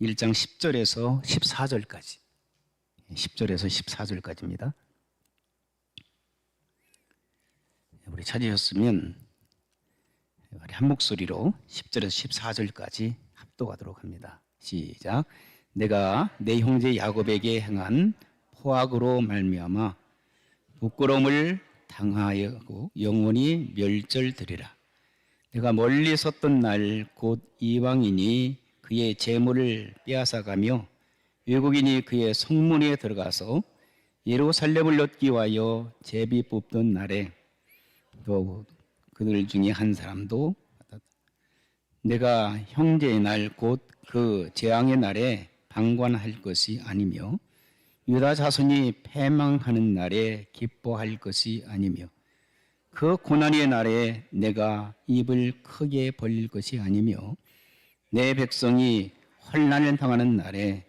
1장 10절에서 14절까지. 10절에서 14절까지입니다. 우리 찾으셨으면 우리 한 목소리로 10절에서 14절까지 합독하도록 합니다. 시작. 내가 내 형제 야곱에게 행한 포악으로 말미암아 부끄러움을 당하여고 영원히 멸절되리라. 내가 멀리 섰던 날 곧 이방인이 그의 재물을 빼앗아가며 외국인이 그의 성문에 들어가서 예루살렘을 얻기 위하여 제비 뽑던 날에 또 그들 중에 한 사람도 내가 형제의 날 곧 그 재앙의 날에 방관할 것이 아니며 유다 자손이 패망하는 날에 기뻐할 것이 아니며 그 고난의 날에 내가 입을 크게 벌릴 것이 아니며 내 백성이 환난을 당하는 날에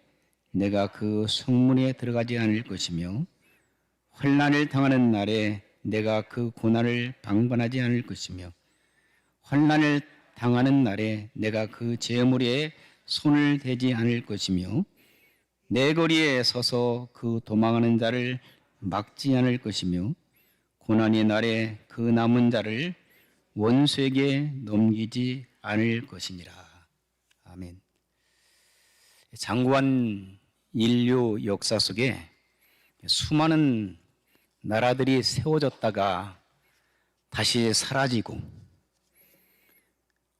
내가 그 성문에 들어가지 않을 것이며 환난을 당하는 날에 내가 그 고난을 방관하지 않을 것이며 환난을 당하는 날에 내가 그 재물에 손을 대지 않을 것이며 내 거리에 서서 그 도망하는 자를 막지 않을 것이며 고난의 날에 그 남은 자를 원수에게 넘기지 않을 것이니라. 아멘. 장구한 인류 역사 속에 수많은 나라들이 세워졌다가 다시 사라지고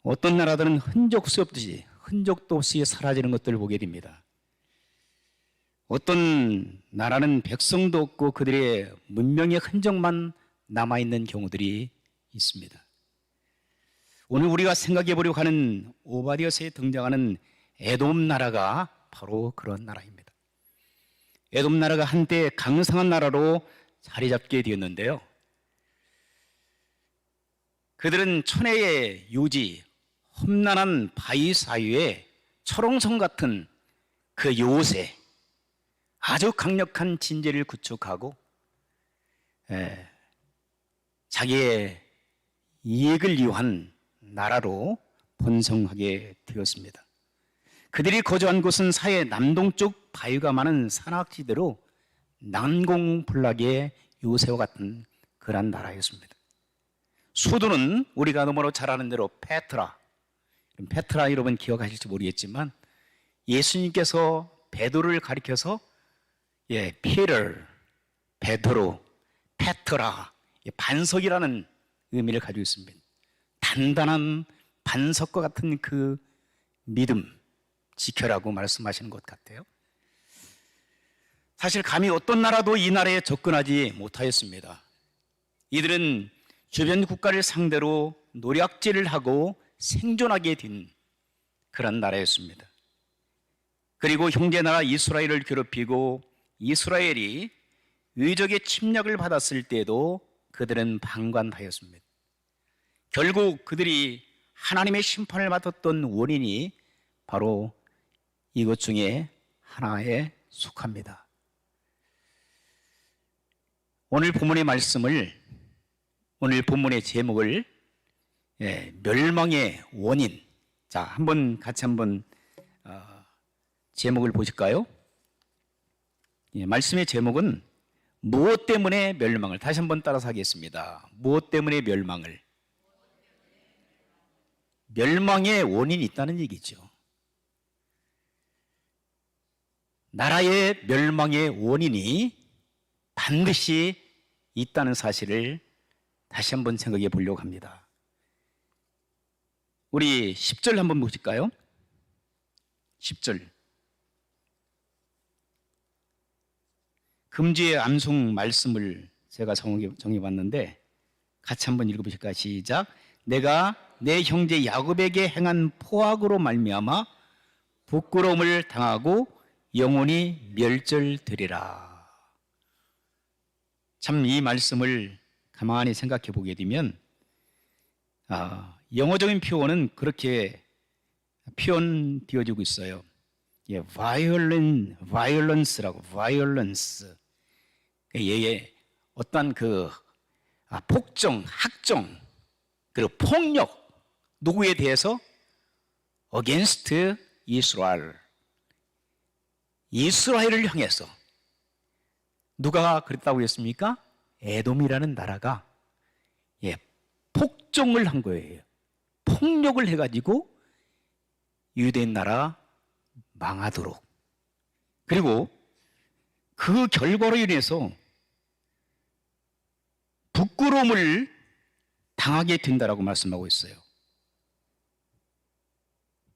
어떤 나라들은 흔적도 없이 사라지는 것들을 보게 됩니다. 어떤 나라는 백성도 없고 그들의 문명의 흔적만 남아있는 경우들이 있습니다. 오늘 우리가 생각해 보려고 하는 오바댜서에 등장하는 에돔 나라가 바로 그런 나라입니다. 에돔 나라가 한때 강성한 나라로 자리 잡게 되었는데요. 그들은 천혜의 유지, 험난한 바위 사이에 철옹성 같은 그 요새, 아주 강력한 진제를 구축하고 자기의 이익을 위한 나라로 번성하게 되었습니다. 그들이 거주한 곳은 사해 남동쪽 바위가 많은 산악지대로 난공불락의 요새와 같은 그런 나라였습니다. 수도는 우리가 너무나 잘 아는 대로 페트라 여러분 기억하실지 모르겠지만 예수님께서 베드로를 가리켜서 베드로, 페트라, 반석이라는 의미를 가지고 있습니다. 단단한 반석과 같은 그 믿음 지켜라고 말씀하시는 것 같아요. 사실 감히 어떤 나라도 이 나라에 접근하지 못하였습니다. 이들은 주변 국가를 상대로 노략질을 하고 생존하게 된 그런 나라였습니다. 그리고 형제나라 이스라엘을 괴롭히고 이스라엘이 의적의 침략을 받았을 때도 그들은 방관하였습니다. 결국 그들이 하나님의 심판을 받았던 원인이 바로 이것 중에 하나에 속합니다. 오늘 본문의 제목을 멸망의 원인. 자, 같이 한번 제목을 보실까요? 말씀의 제목은 무엇 때문에 멸망을. 다시 한번 따라서 하겠습니다. 무엇 때문에 멸망을. 멸망의 원인이 있다는 얘기죠. 나라의 멸망의 원인이 반드시 있다는 사실을 다시 한번 생각해 보려고 합니다. 우리 10절 한번 보실까요? 10절. 금주의 암송 말씀을 제가 정해봤는데 같이 한번 읽어보실까요? 시작. 내가 내 형제 야곱에게 행한 포악으로 말미암아 부끄러움을 당하고 영원히 멸절되리라. 참 이 말씀을 가만히 생각해 보게 되면 영어적인 표현은 그렇게 표현되어지고 있어요. violence라고. violence. 얘의 어떤 폭정, 학정, 그리고 폭력, 누구에 대해서 against Israel, 이스라엘을 향해서 누가 그랬다고 했습니까? 에돔이라는 나라가 폭정을 한 거예요. 폭력을 해가지고 유대인 나라 망하도록. 그리고 그 결과로 인해서 부끄러움을 당하게 된다라고 말씀하고 있어요.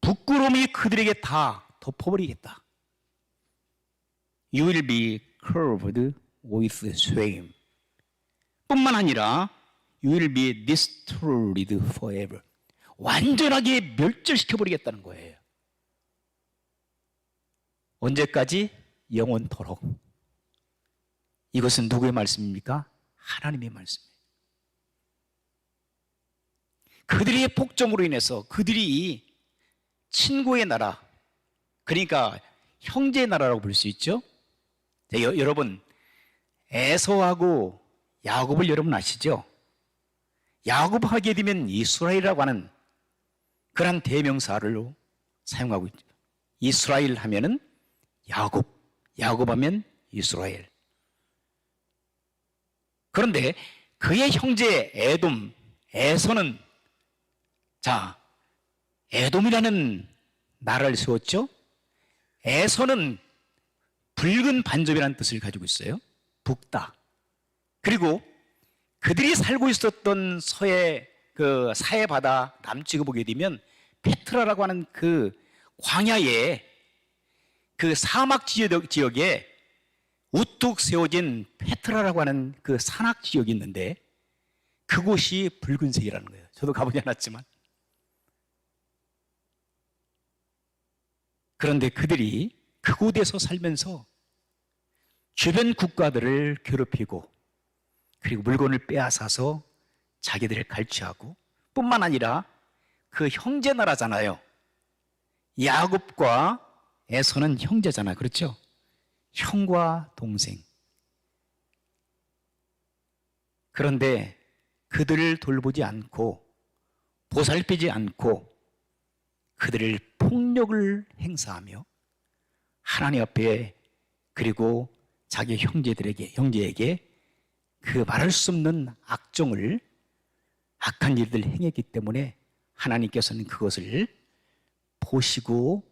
부끄러움이 그들에게 다 덮어버리겠다. You will be covered with shame. 뿐만 아니라 You will be destroyed forever. 완전하게 멸절시켜버리겠다는 거예요. 언제까지? 영원토록. 이것은 누구의 말씀입니까? 하나님의 말씀이에요. 그들의 폭정으로 인해서 그들이 친구의 나라, 그러니까 형제의 나라라고 볼 수 있죠. 여러분, 에서하고 야곱을 여러분 아시죠? 야곱 하게 되면 이스라엘이라고 하는 그런 대명사를 사용하고 있죠. 이스라엘 하면은 야곱, 야곱 하면 이스라엘. 그런데 그의 형제 에돔, 에서는 에돔이라는 나라를 세웠죠. 에서는 붉은 반점이라는 뜻을 가지고 있어요. 붉다. 그리고 그들이 살고 있었던 서해 그 사해 바다 남쪽에 보게 되면 페트라라고 하는 그 광야에 그 사막 지역에 우뚝 세워진 페트라라고 하는 그 산악 지역이 있는데 그곳이 붉은색이라는 거예요. 저도 가보지 않았지만. 그런데 그들이 그곳에서 살면서 주변 국가들을 괴롭히고 그리고 물건을 빼앗아서 자기들을 갈취하고 뿐만 아니라 그 형제 나라잖아요. 야곱과 에서는 형제잖아요. 그렇죠? 형과 동생. 그런데 그들을 돌보지 않고 보살피지 않고 그들을 폭력을 행사하며 하나님 앞에 그리고 자기 형제에게 그 말할 수 없는 악한 일들을 행했기 때문에 하나님께서는 그것을 보시고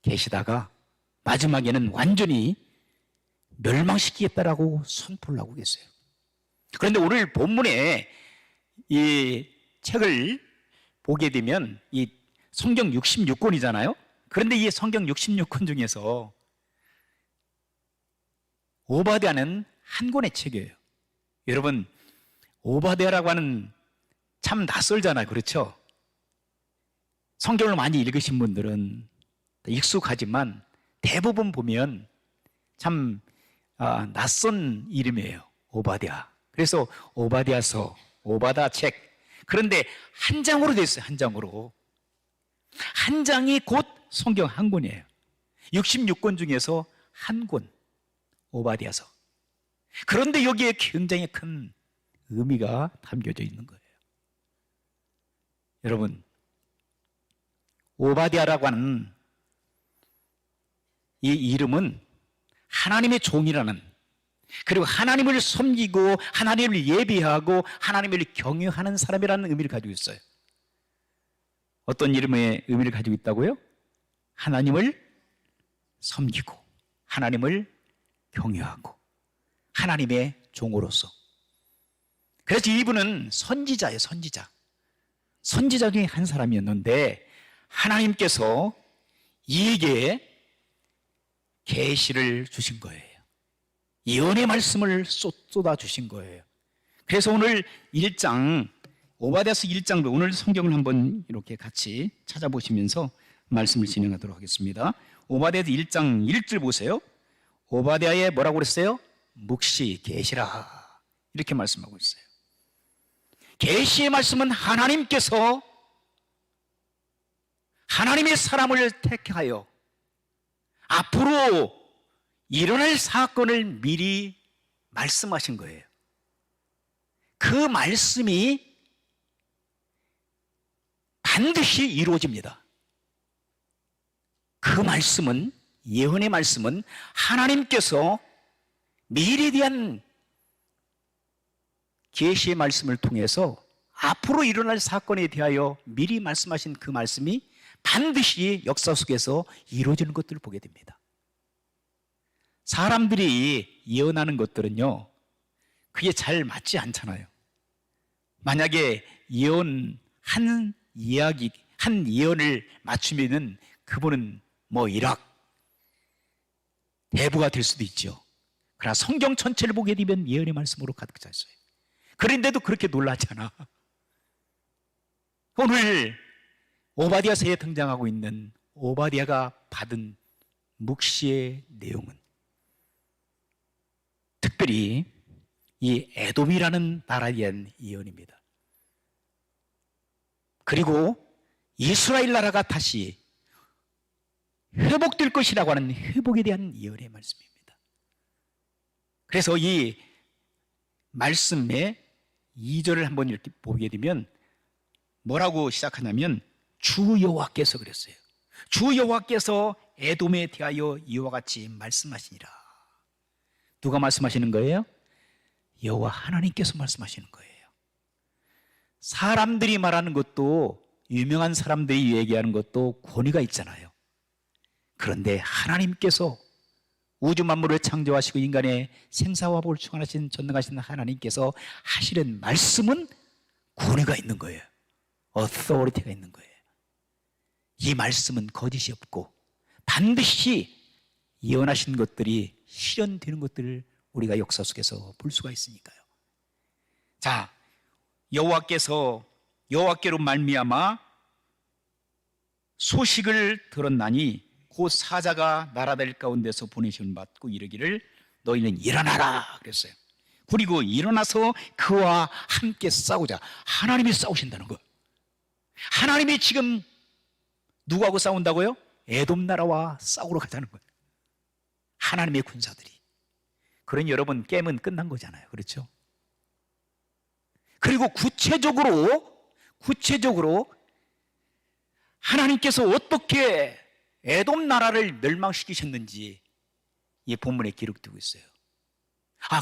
계시다가 마지막에는 완전히 멸망시키겠다라고 선포를 하고 계세요. 그런데 오늘 본문에 이 책을 보게 되면 이 성경 66권이잖아요. 그런데 이 성경 66권 중에서 오바댜는 한 권의 책이에요. 여러분, 오바댜라고 하는 참 낯설잖아요. 그렇죠? 성경을 많이 읽으신 분들은 익숙하지만 대부분 보면 참 낯선 이름이에요. 오바댜. 그래서 오바댜서, 오바댜 책. 그런데 한 장으로 됐어요. 한 장으로. 한 장이 곧 성경 한 권이에요. 66권 중에서 한 권, 오바댜서. 그런데 여기에 굉장히 큰 의미가 담겨져 있는 거예요. 여러분, 오바댜라고 하는 이 이름은 하나님의 종이라는, 그리고 하나님을 섬기고 하나님을 예비하고 하나님을 경외하는 사람이라는 의미를 가지고 있어요. 어떤 이름의 의미를 가지고 있다고요? 하나님을 섬기고 하나님을 경외하고 하나님의 종으로서. 그래서 이분은 선지자예요. 선지자 중에 한 사람이었는데 하나님께서 이에게 계시를 주신 거예요. 예언의 말씀을 쏟아 주신 거예요. 그래서 오늘 1장, 오바댜서 1장, 오늘 성경을 한번 이렇게 같이 찾아보시면서 말씀을 진행하도록 하겠습니다. 오바댜서 1장 1절 보세요. 오바댜에 뭐라고 그랬어요? 묵시 계시라, 이렇게 말씀하고 있어요. 계시의 말씀은 하나님께서 하나님의 사람을 택하여 앞으로 일어날 사건을 미리 말씀하신 거예요. 그 말씀이 반드시 이루어집니다. 그 말씀은 예언의 말씀은 하나님께서 미래에 대한 계시의 말씀을 통해서 앞으로 일어날 사건에 대하여 미리 말씀하신 그 말씀이 반드시 역사 속에서 이루어지는 것들을 보게 됩니다. 사람들이 예언하는 것들은요, 그게 잘 맞지 않잖아요. 만약에 한 예언을 맞추면은 그분은 뭐 일학 대부가 될 수도 있죠. 그러나 성경 전체를 보게 되면 예언의 말씀으로 가득 차 있어요. 그런데도 그렇게 놀라지 않아. 오늘 오바댜서에 등장하고 있는 오바댜가 받은 묵시의 내용은 특별히 이 에돔이라는 나라에 대한 예언입니다. 그리고 이스라엘 나라가 다시 회복될 것이라고 하는 회복에 대한 예언의 말씀입니다. 그래서 이 말씀의 2절을 한번 이렇게 보게 되면 뭐라고 시작하냐면 주 여호와께서 그랬어요. 주 여호와께서 에돔에 대하여 이와 같이 말씀하시니라. 누가 말씀하시는 거예요? 여호와 하나님께서 말씀하시는 거예요. 사람들이 말하는 것도, 유명한 사람들이 얘기하는 것도 권위가 있잖아요. 그런데 하나님께서 우주 만물을 창조하시고 인간의 생사화복을 주관하신 전능하신 하나님께서 하시는 말씀은 권위가 있는 거예요. authority가 있는 거예요. 이 말씀은 거짓이 없고 반드시 예언하신 것들이 실현되는 것들을 우리가 역사 속에서 볼 수가 있으니까요. 자, 여호와께로 말미암아 소식을 들었나니 곧 사자가 나라들 가운데서 보내심을 받고 이르기를 너희는 일어나라 그랬어요. 그리고 일어나서 그와 함께 싸우자. 하나님이 싸우신다는 거. 하나님이 지금 누구하고 싸운다고요? 에돔 나라와 싸우러 가자는 거예요. 하나님의 군사들이. 그러니 여러분, 게임은 끝난 거잖아요. 그렇죠? 그리고 구체적으로 하나님께서 어떻게 에돔 나라를 멸망시키셨는지 이 본문에 기록되고 있어요.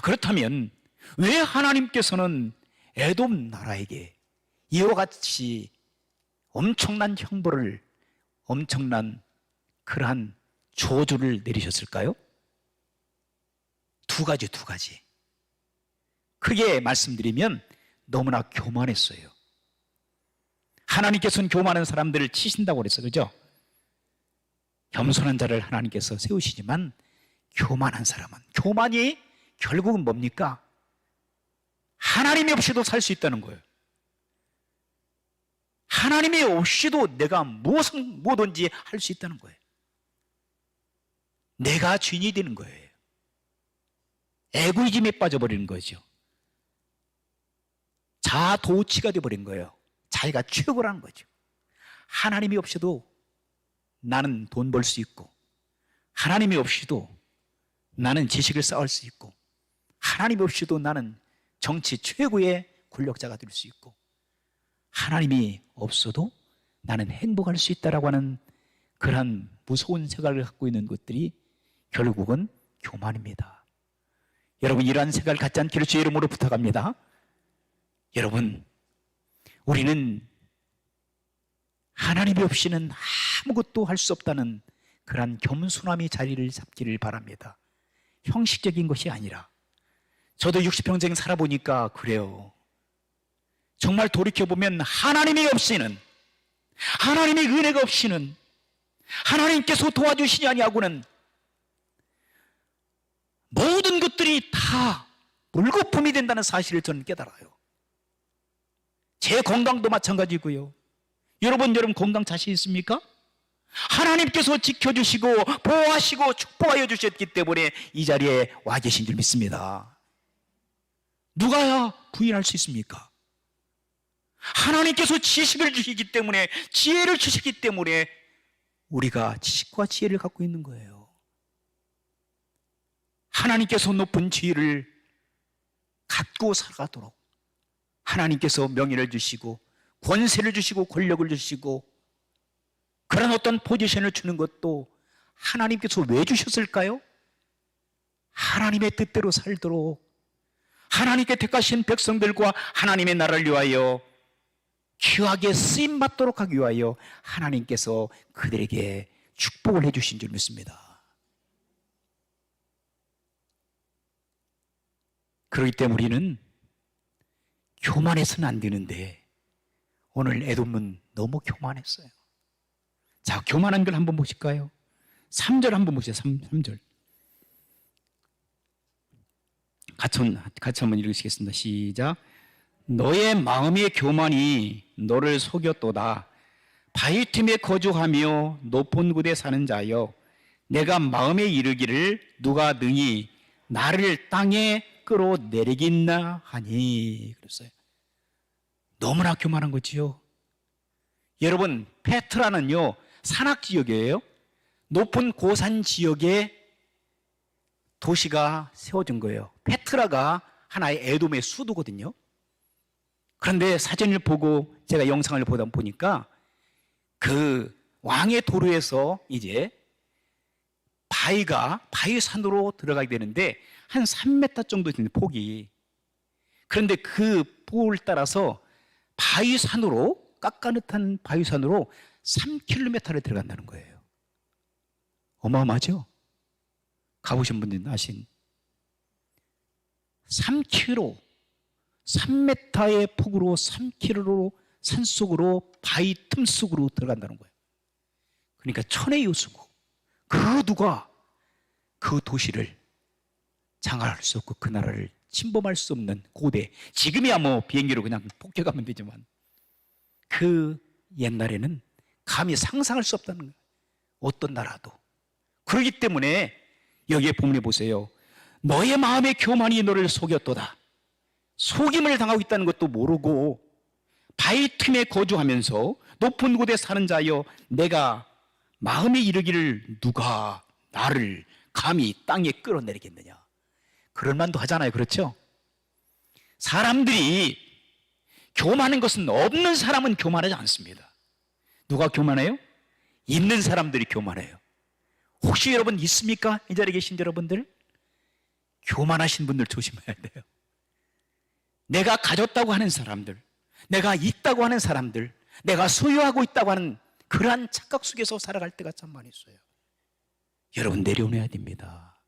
그렇다면 왜 하나님께서는 에돔 나라에게 이와 같이 엄청난 형벌을, 엄청난 그러한 저주를 내리셨을까요? 두 가지. 크게 말씀드리면 너무나 교만했어요. 하나님께서는 교만한 사람들을 치신다고 그랬어요. 그죠? 겸손한 자를 하나님께서 세우시지만 교만한 사람은, 교만이 결국은 뭡니까? 하나님이 없이도 살 수 있다는 거예요. 하나님이 없이도 내가 뭐든지 할 수 있다는 거예요. 내가 주인이 되는 거예요. 에고이즘에 빠져버리는 거죠. 자아도취가 되어버린 거예요. 자기가 최고라는 거죠. 하나님이 없이도 나는 돈 벌 수 있고, 하나님이 없이도 나는 지식을 쌓을 수 있고, 하나님이 없이도 나는 정치 최고의 권력자가 될 수 있고, 하나님이 없어도 나는 행복할 수 있다라고 하는 그러한 무서운 생각을 갖고 있는 것들이 결국은 교만입니다. 여러분, 이러한 생각을 갖지 않기를 주의 이름으로 부탁합니다. 여러분, 우리는 하나님이 없이는 아무것도 할 수 없다는 그러한 겸손함이 자리를 잡기를 바랍니다. 형식적인 것이 아니라. 저도 60평생 살아보니까 그래요. 정말 돌이켜보면 하나님이 없이는, 하나님의 은혜가 없이는, 하나님께서 도와주시지 아니하고는 모든 것들이 다 물거품이 된다는 사실을 저는 깨달아요. 제 건강도 마찬가지고요. 여러분 건강 자신 있습니까? 하나님께서 지켜주시고 보호하시고 축복하여 주셨기 때문에 이 자리에 와 계신 줄 믿습니다. 누가 부인할 수 있습니까? 하나님께서 지식을 주시기 때문에, 지혜를 주시기 때문에 우리가 지식과 지혜를 갖고 있는 거예요. 하나님께서 높은 지혜를 갖고 살아가도록 하나님께서 명예를 주시고 권세를 주시고 권력을 주시고 그런 어떤 포지션을 주는 것도 하나님께서 왜 주셨을까요? 하나님의 뜻대로 살도록, 하나님께 택하신 백성들과 하나님의 나라를 위하여 귀하게 쓰임받도록 하기 위하여 하나님께서 그들에게 축복을 해주신 줄 믿습니다. 그렇기 때문에 우리는 교만해서는 안 되는데 오늘 에돔은 너무 교만했어요. 자, 교만한 걸 한번 보실까요? 3절 한번 보세요. 3절. 같이 한번 읽으시겠습니다. 시작. 너의 마음의 교만이 너를 속였도다. 바위 틈에 거주하며 높은 곳에 사는 자여, 내가 마음에 이르기를 누가 능히 나를 땅에 끌어내리겠나 하니. 그랬어요. 너무나 교만한 거지요. 여러분, 페트라는요 산악지역이에요. 높은 고산 지역에 도시가 세워진 거예요. 페트라가 하나의 에돔의 수도거든요. 그런데 사진을 보고 제가 영상을 보다 보니까 그 왕의 도로에서 이제 바위산으로 들어가게 되는데 한 3m 정도 되는 폭이. 그런데 그 폭을 따라서 깎아놓은 바위산으로 3km를 들어간다는 거예요. 어마어마하죠? 가보신 분들은 아신 3km, 3m의 폭으로 3km로 산속으로 바위 틈 속으로 들어간다는 거예요. 그러니까 천의 요수고 그 누가 그 도시를 장악할 수 없고 그 나라를 침범할 수 없는 고대, 지금이야 뭐 비행기로 그냥 폭격하면 되지만 그 옛날에는 감히 상상할 수 없다는 거예요. 어떤 나라도. 그렇기 때문에 여기에 본문에 보세요. 너의 마음의 교만이 너를 속였도다. 속임을 당하고 있다는 것도 모르고 바위 틈에 거주하면서 높은 곳에 사는 자여, 내가 마음에 이르기를 누가 나를 감히 땅에 끌어내리겠느냐. 그럴 만도 하잖아요. 그렇죠? 사람들이 교만한 것은 없는 사람은 교만하지 않습니다. 누가 교만해요? 있는 사람들이 교만해요. 혹시 여러분 있습니까? 이 자리에 계신 여러분들? 교만하신 분들 조심해야 돼요. 내가 가졌다고 하는 사람들, 내가 있다고 하는 사람들, 내가 소유하고 있다고 하는 그러한 착각 속에서 살아갈 때가 참 많이 있어요. 여러분 내려놓아야 됩니다.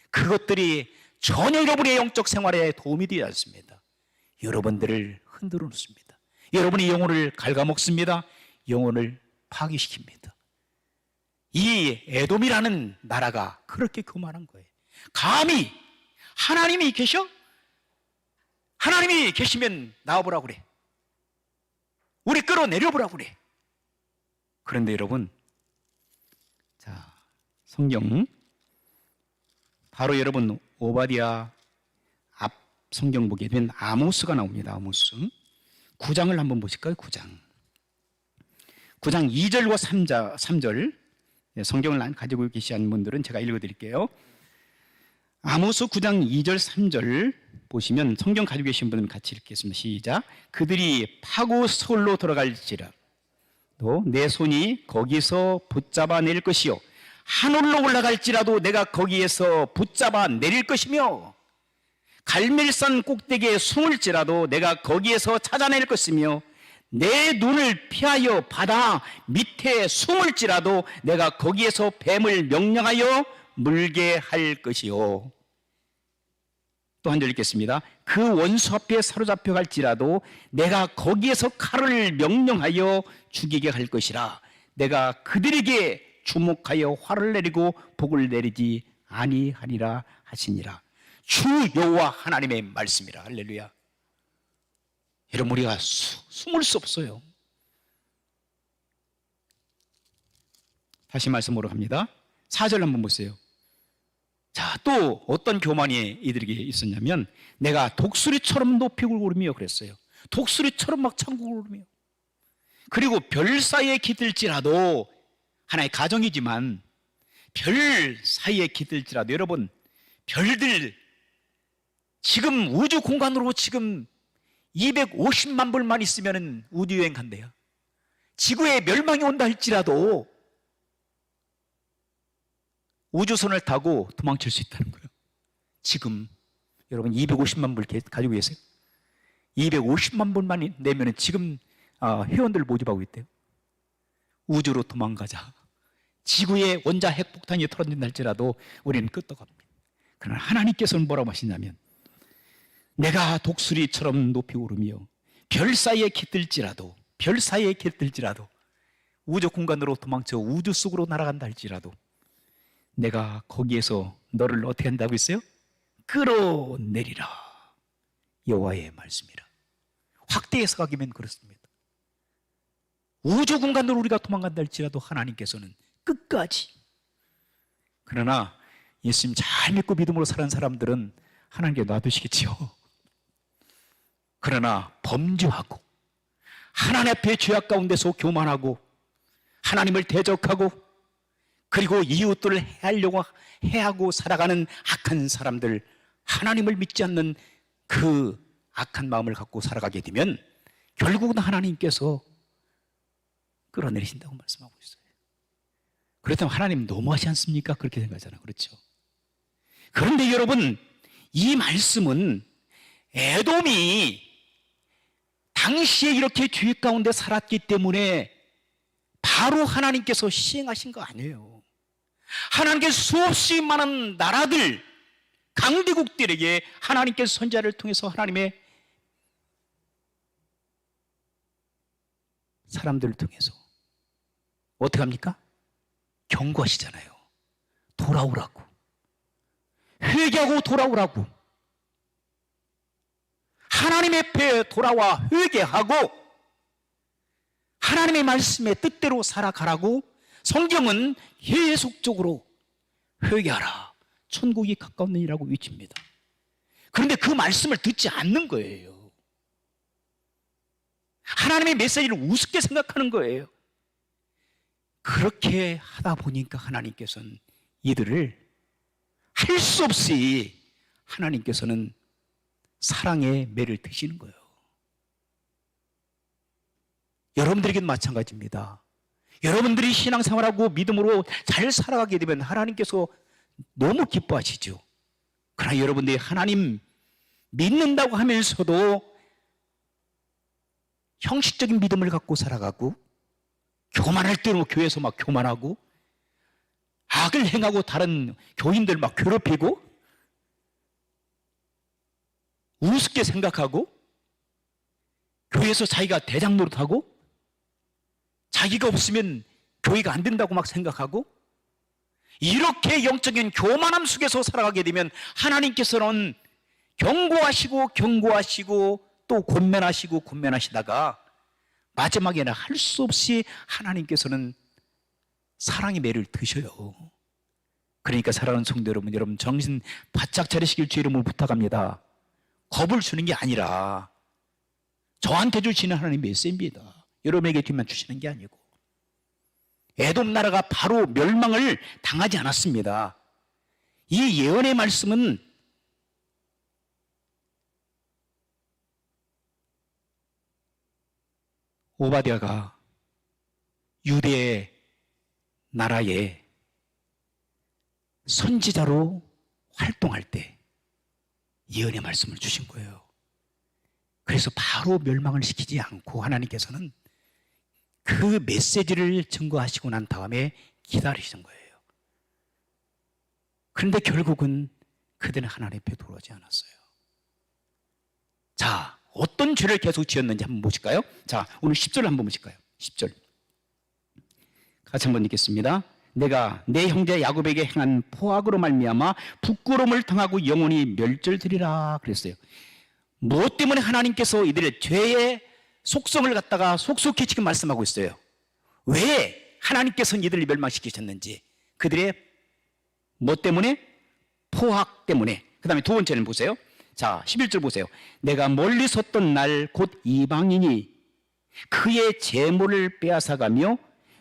그것들이 전혀 여러분의 영적 생활에 도움이 되지 않습니다. 여러분들을 흔들어 놓습니다. 여러분의 영혼을 갉아먹습니다. 영혼을 파괴시킵니다. 이 에돔이라는 나라가 그렇게 교만한 거예요. 감히 하나님이 계셔? 하나님이 계시면 나와보라고 그래. 우리 끌어내려보라고 그래. 그런데 여러분, 자, 성경 바로 여러분 오바댜 앞 성경 보게 되면 아모스가 나옵니다. 아모스 9장을 한번 보실까요? 9장 2절과 3절 성경을 가지고 계시는 분들은 제가 읽어드릴게요. 아모스 9장 2절 3절 보시면 성경 가지고 계신 분들은 같이 읽겠습니다. 시작. 그들이 파고 서울로 들어갈지라 또 내 손이 거기서 붙잡아 내릴 것이요 하늘로 올라갈지라도 내가 거기에서 붙잡아 내릴 것이며 갈멜산 꼭대기에 숨을지라도 내가 거기에서 찾아낼 것이며 내 눈을 피하여 바다 밑에 숨을지라도 내가 거기에서 뱀을 명령하여 물게 할 것이요. 또 한 절 읽겠습니다. 그 원수 앞에 사로잡혀 갈지라도 내가 거기에서 칼을 명령하여 죽이게 할 것이라. 내가 그들에게 주목하여 화를 내리고 복을 내리지 아니하리라 하시니라. 주 여호와 하나님의 말씀이라. 할렐루야. 여러분 우리가 숨을 수 없어요. 다시 말씀으로 갑니다. 4절 한번 보세요. 자, 또 어떤 교만이 이들에게 있었냐면 내가 독수리처럼 높이 오르며 그랬어요. 독수리처럼 막 천국을 오르며. 그리고 별 사이에 깃들지라도 하나의 가정이지만 별 사이에 깃들지라도 여러분 별들 지금 우주 공간으로 지금 250만 불만 있으면 우주여행 간대요. 지구에 멸망이 온다 할지라도 우주선을 타고 도망칠 수 있다는 거예요. 지금 여러분 250만 불 가지고 계세요? 250만 불만 내면 지금 회원들 모집하고 있대요. 우주로 도망가자. 지구에 원자 핵폭탄이 터진다 할지라도 우리는 끄떡합니다. 그러나 하나님께서는 뭐라고 하시냐면 내가 독수리처럼 높이 오르며 별 사이에 깃들지라도 우주 공간으로 도망쳐 우주 속으로 날아간다 할지라도 내가 거기에서 너를 어떻게 한다고 했어요? 끌어내리라. 여호와의 말씀이라. 확대 해석하기면 그렇습니다. 우주 공간으로 우리가 도망간다 할지라도 하나님께서는 끝까지. 그러나 예수님 잘 믿고 믿음으로 사는 사람들은 하나님께 놔두시겠지요. 그러나 범죄하고 하나님 앞에 죄악 가운데서 교만하고 하나님을 대적하고 그리고 이웃들을 해하고 살아가는 악한 사람들, 하나님을 믿지 않는 그 악한 마음을 갖고 살아가게 되면 결국은 하나님께서 끌어내리신다고 말씀하고 있어요. 그렇다면 하나님 너무하지 않습니까? 그렇게 생각하잖아요. 그렇죠? 그런데 여러분, 이 말씀은 에돔이 당시에 이렇게 죄 가운데 살았기 때문에 바로 하나님께서 시행하신 거 아니에요. 하나님께서 수없이 많은 나라들, 강대국들에게 하나님께서 선지자를 통해서 하나님의 사람들을 통해서 어떻게 합니까? 경고하시잖아요. 돌아오라고. 회개하고 돌아오라고. 하나님 앞에 돌아와 회개하고 하나님의 말씀의 뜻대로 살아가라고 성경은 계속적으로 회개하라. 천국이 가까웠느니라고 외칩니다. 그런데 그 말씀을 듣지 않는 거예요. 하나님의 메시지를 우습게 생각하는 거예요. 그렇게 하다 보니까 하나님께서는 이들을 할 수 없이 하나님께서는 사랑의 매를 드시는 거예요. 여러분들에게도 마찬가지입니다. 여러분들이 신앙생활하고 믿음으로 잘 살아가게 되면 하나님께서 너무 기뻐하시죠. 그러나 여러분들이 하나님 믿는다고 하면서도 형식적인 믿음을 갖고 살아가고 교만할 때는 교회에서 막 교만하고 악을 행하고 다른 교인들 막 괴롭히고 우습게 생각하고 교회에서 자기가 대장 노릇하고 자기가 없으면 교회가 안 된다고 막 생각하고 이렇게 영적인 교만함 속에서 살아가게 되면 하나님께서는 경고하시고 또 권면하시다가 마지막에는 할 수 없이 하나님께서는 사랑의 매를 드셔요. 그러니까 사랑하는 성도 여러분 정신 바짝 차리시길 주 이름으로 부탁합니다. 겁을 주는 게 아니라 저한테 주시는 하나님의 메시지입니다. 여러분에게 뒤만 주시는 게 아니고 에돔 나라가 바로 멸망을 당하지 않았습니다. 이 예언의 말씀은 오바댜가 유대 나라에 선지자로 활동할 때 예언의 말씀을 주신 거예요. 그래서 바로 멸망을 시키지 않고 하나님께서는 그 메시지를 증거하시고 난 다음에 기다리신 거예요. 그런데 결국은 그들은 하나님 앞에 돌아오지 않았어요. 자, 어떤 죄를 계속 지었는지 한번 보실까요? 자, 오늘 10절을 한번 보실까요? 10절 같이 한번 읽겠습니다. 내가 내 형제 야곱에게 행한 포악으로 말미암아 부끄러움을 당하고 영원히 멸절되리라 그랬어요. 무엇 때문에 하나님께서 이들의 죄의 속성을 갖다가 속속히 지금 말씀하고 있어요. 왜 하나님께서는 이들을 멸망시키셨는지, 그들의 뭐 때문에? 포악 때문에. 그 다음에 두 번째는 보세요. 자, 11절 보세요. 내가 멀리 섰던 날 곧 이방인이 그의 재물을 빼앗아가며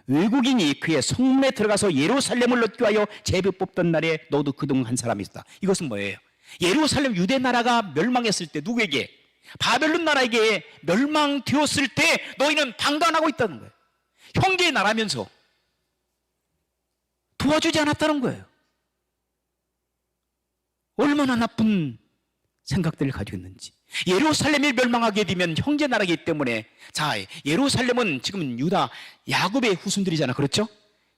외국인이 그의 성문에 들어가서 예루살렘을 얻기 위하여 제비 뽑던 날에 너도 그동 한 사람이 있다. 이것은 뭐예요? 예루살렘 유대 나라가 멸망했을 때 누구에게? 바벨론 나라에게 멸망되었을 때 너희는 방관하고 있다는 거예요. 형제의 나라면서 도와주지 않았다는 거예요. 얼마나 나쁜 생각들을 가지고 있는지. 예루살렘이 멸망하게 되면 형제 나라이기 때문에, 자, 예루살렘은 지금 유다 야곱의 후손들이잖아, 그렇죠?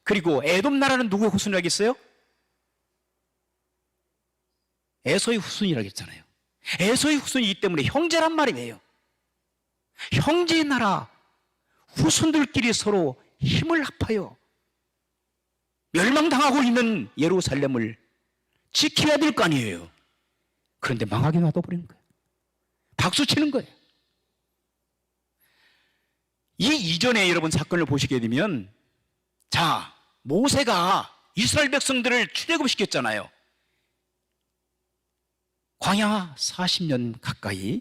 그리고 에돔 나라는 누구의 후손이라겠어요? 에서의 후손이라고 했잖아요. 에서의 후손이기 때문에 형제란 말이에요. 형제의 나라 후손들끼리 서로 힘을 합하여 멸망당하고 있는 예루살렘을 지켜야 될 거 아니에요. 그런데 망하게 놔둬버리는 거예요. 박수 치는 거예요. 이 이전에 여러분 사건을 보시게 되면, 자, 모세가 이스라엘 백성들을 출애굽시켰잖아요. 광야 40년 가까이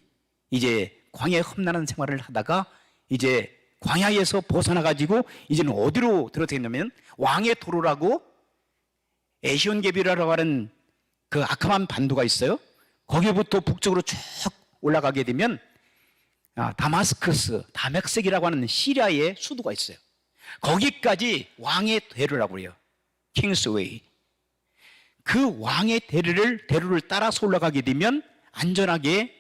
이제 광야에 험난한 생활을 하다가 이제 광야에서 벗어나가지고 이제는 어디로 들어섰냐면 왕의 도로라고 에시온게비라고 하는 그 아카만 반도가 있어요. 거기부터 북쪽으로 쭉 올라가게 되면 다마스커스, 다맥색이라고 하는 시리아의 수도가 있어요. 거기까지 왕의 대로라고 해요. 킹스웨이. 그 왕의 대로를 따라서 올라가게 되면 안전하게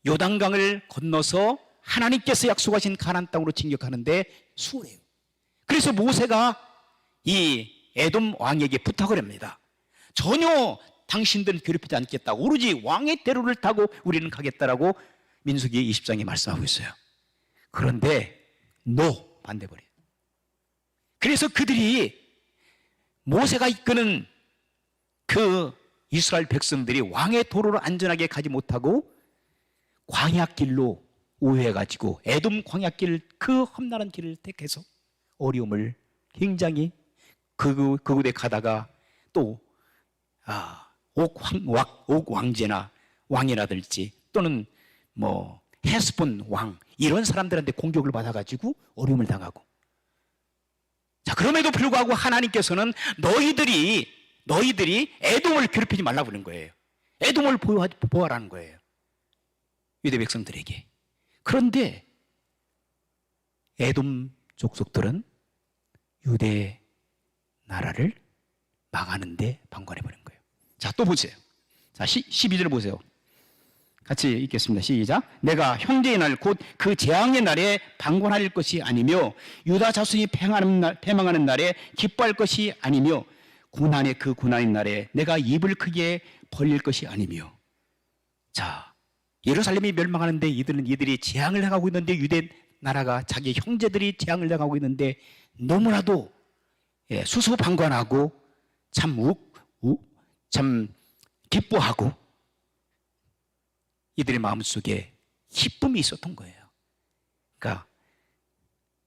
요단강을 건너서 하나님께서 약속하신 가나안 땅으로 진격하는데 수월해요. 그래서 모세가 이 에돔 왕에게 부탁을 합니다. 전혀 당신들은 괴롭히지 않겠다. 오로지 왕의 대로를 타고 우리는 가겠다라고 민수기 20장에 말씀하고 있어요. 그런데 반대버려요. 그래서 그들이 모세가 이끄는 그 이스라엘 백성들이 왕의 도로로 안전하게 가지 못하고 광야길로 우회해가지고 에돔 광야길, 그 험난한 길을 택해서 어려움을 굉장히 그곳에 가다가 또 옥왕제나 왕이라든지 또는 뭐 헤스본 왕, 이런 사람들한테 공격을 받아가지고 어려움을 당하고, 자, 그럼에도 불구하고 하나님께서는 너희들이 에돔을 괴롭히지 말라고 그러는 거예요. 에돔을 보호하라는 거예요, 유대 백성들에게. 그런데 에돔 족속들은 유대 나라를 망하는데 방관해버린 거예요. 자, 또 보세요. 자, 12절 보세요. 같이 읽겠습니다. 시작. 내가 형제의 날 곧 그 재앙의 날에 방관할 것이 아니며 유다 자손이 패망하는 날에 기뻐할 것이 아니며 그 고난의 날에 내가 입을 크게 벌릴 것이 아니며. 자, 예루살렘이 멸망하는데 이들이 재앙을 당하고 있는데, 유대 나라가 자기 형제들이 재앙을 당하고 있는데 너무나도 수수방관하고 참 기뻐하고 이들의 마음속에 기쁨이 있었던 거예요. 그러니까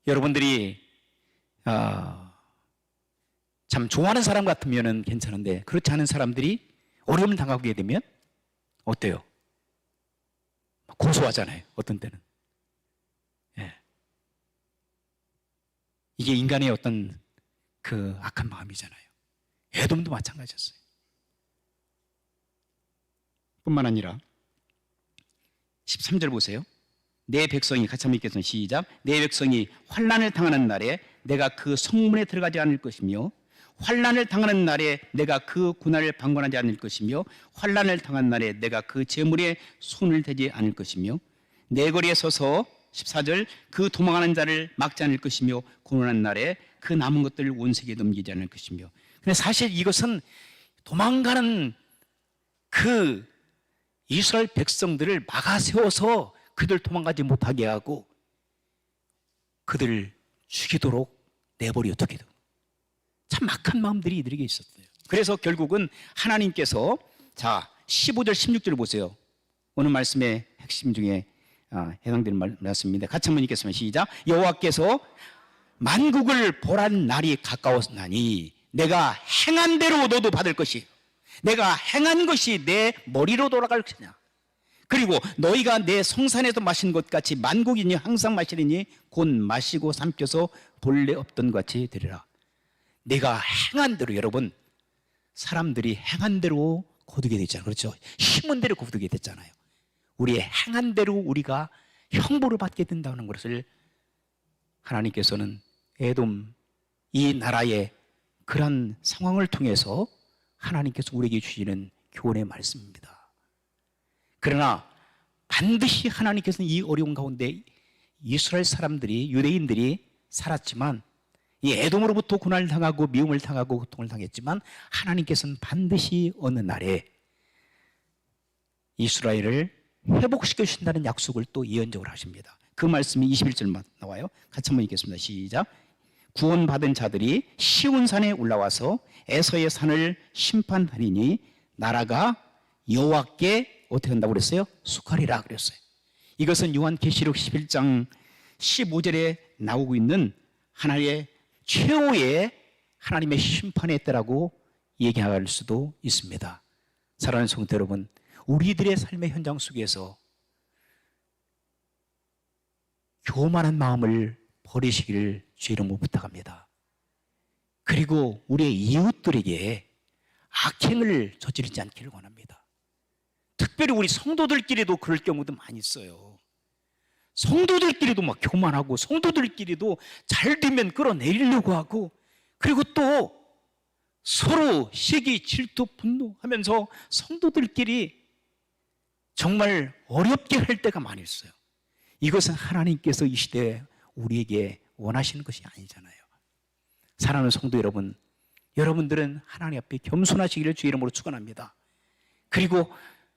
여러분들이 참 좋아하는 사람 같으면 괜찮은데 그렇지 않은 사람들이 어려움을 당하게 되면 어때요? 고소하잖아요, 어떤 때는. 이게 인간의 어떤 그 악한 마음이잖아요. 에돔도 마찬가지였어요. 뿐만 아니라 13절 보세요. 내 백성이, 같이 한번 읽겠습니다. 시작. 내 백성이 환난을 당하는 날에 내가 그 성문에 들어가지 않을 것이며 환난을 당하는 날에 내가 그 고난을 방관하지 않을 것이며 환난을 당한 날에 내가 그 재물에 손을 대지 않을 것이며 내 거리에 서서 14절 그 도망하는 자를 막지 않을 것이며 고난한 날에 그 남은 것들을 원색에 넘기지 않을 것이며. 근데 사실 이것은 도망가는 그 이스라엘 백성들을 막아 세워서 그들 도망가지 못하게 하고 그들을 죽이도록 내버려두기도. 참 악한 마음들이 이들에게 있었어요. 그래서 결국은 하나님께서, 자, 15절 16절 보세요. 오늘 말씀의 핵심 중에 해당되는 말씀입니다. 같이 한번 읽겠습니다. 시작. 여호와께서 만국을 보란 날이 가까웠나니 내가 행한 대로 너도 받을 것이, 내가 행한 것이 내 머리로 돌아갈 것이냐. 그리고 너희가 내 성산에서 마신 것 같이 만국이니 항상 마시리니 곧 마시고 삼켜서 본래 없던 것 같이 되리라. 내가 행한 대로, 여러분, 사람들이 행한 대로 거두게 됐잖아요. 그렇죠? 힘은 대로 거두게 됐잖아요. 우리의 행한 대로 우리가 형벌을 받게 된다는 것을 하나님께서는 에돔, 이 나라의 그런 상황을 통해서 하나님께서 우리에게 주시는 교훈의 말씀입니다. 그러나 반드시 하나님께서는 이 어려운 가운데 이스라엘 사람들이, 유대인들이 살았지만, 이 에돔으로부터 고난을 당하고 미움을 당하고 고통을 당했지만, 하나님께서는 반드시 어느 날에 이스라엘을 회복시켜 주신다는 약속을 또 예언적으로 하십니다. 그 말씀이 21절만 나와요. 같이 한번 읽겠습니다. 시작. 구원받은 자들이 시온산에 올라와서 에서의 산을 심판하리니 나라가 여호와께 어떻게 한다고 그랬어요? 속하리라 그랬어요. 이것은 요한계시록 11장 15절에 나오고 있는 하나의 최후의 하나님의 심판의 때라고 얘기할 수도 있습니다. 사랑하는 성도 여러분, 우리들의 삶의 현장 속에서 교만한 마음을 버리시기를 주의 이름으로 부탁합니다. 그리고 우리의 이웃들에게 악행을 저지르지 않기를 원합니다. 특별히 우리 성도들끼리도 그럴 경우도 많이 있어요. 성도들끼리도 막 교만하고, 성도들끼리도 잘 되면 끌어내리려고 하고, 그리고 또 서로 시기, 질투, 분노하면서 성도들끼리 정말 어렵게 할 때가 많이 있어요. 이것은 하나님께서 이 시대에 우리에게 원하시는 것이 아니잖아요. 사랑하는 성도 여러분, 여러분들은 하나님 앞에 겸손하시기를 주의 이름으로 축원합니다. 그리고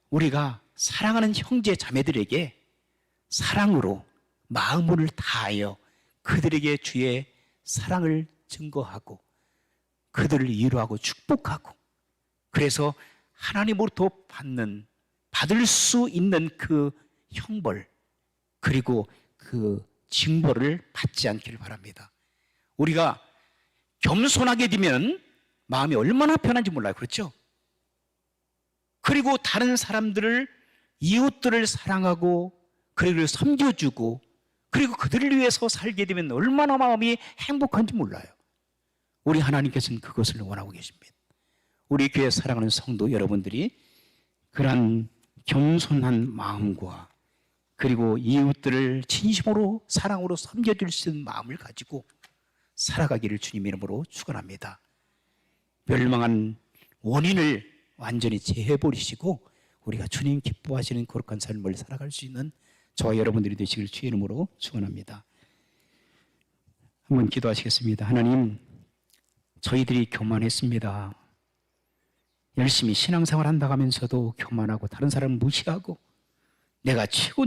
우리가 사랑하는 형제 자매들에게 사랑으로 마음을 다하여 그들에게 주의 사랑을 증거하고 그들을 위로하고 축복하고, 그래서 하나님으로부터 받을 수 있는 그 형벌, 그리고 그 징벌을 받지 않기를 바랍니다. 우리가 겸손하게 되면 마음이 얼마나 편한지 몰라요. 그렇죠? 그리고 다른 사람들을, 이웃들을 사랑하고 그들을 섬겨주고 그리고 그들을 위해서 살게 되면 얼마나 마음이 행복한지 몰라요. 우리 하나님께서는 그것을 원하고 계십니다. 우리 교회 사랑하는 성도 여러분들이 그러한 겸손한 마음과 그리고 이웃들을 진심으로 사랑으로 섬겨줄 수 있는 마음을 가지고 살아가기를 주님 이름으로 축원합니다. 멸망한 원인을 완전히 제해버리시고 우리가 주님 기뻐하시는 거룩한 삶을 살아갈 수 있는 저와 여러분들이 되시길 주의 이름으로 축원합니다. 한번 기도하시겠습니다. 하나님, 저희들이 교만했습니다. 열심히 신앙생활 한다고 하면서도 교만하고 다른 사람을 무시하고 내가 최고